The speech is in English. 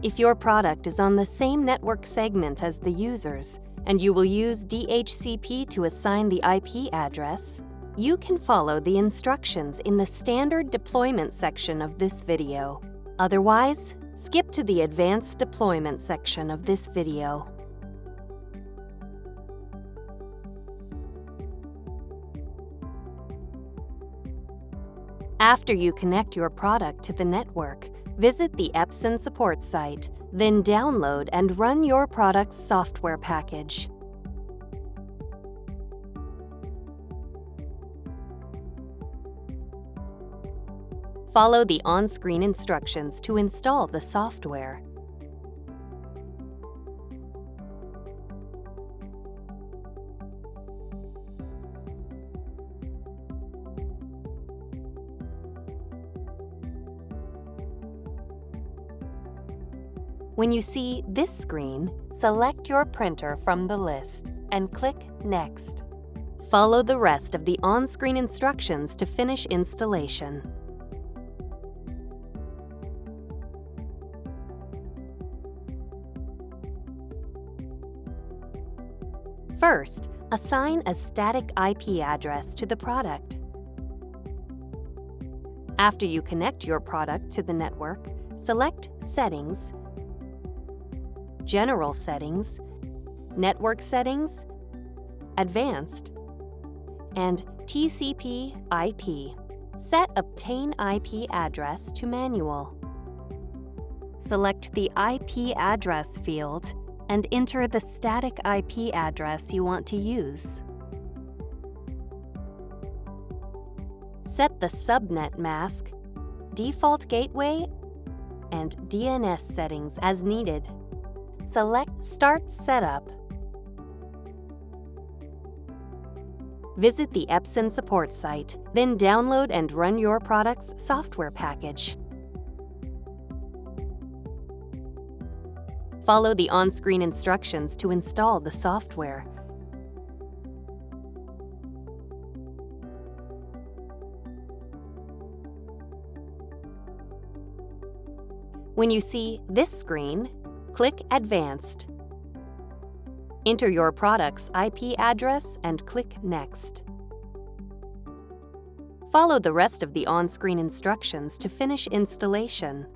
If your product is on the same network segment as the user's, and you will use DHCP to assign the IP address, you can follow the instructions in the standard deployment section of this video. Otherwise, skip to the advanced deployment section of this video. After you connect your product to the network, visit the Epson support site, then download and run your product's software package. Follow the on-screen instructions to install the software. When you see this screen, select your printer from the list and click Next. Follow the rest of the on-screen instructions to finish installation. First, assign a static IP address to the product. After you connect your product to the network, select Settings, General Settings, Network Settings, Advanced, and TCP/IP. Set Obtain IP Address to Manual. Select the IP address field and enter the static IP address you want to use. Set the subnet mask, default gateway, and DNS settings as needed. Select Start Setup. Visit the Epson support site, then download and run your product's software package. Follow the on-screen instructions to install the software. When you see this screen, click Advanced. Enter your product's IP address and click Next. Follow the rest of the on-screen instructions to finish installation.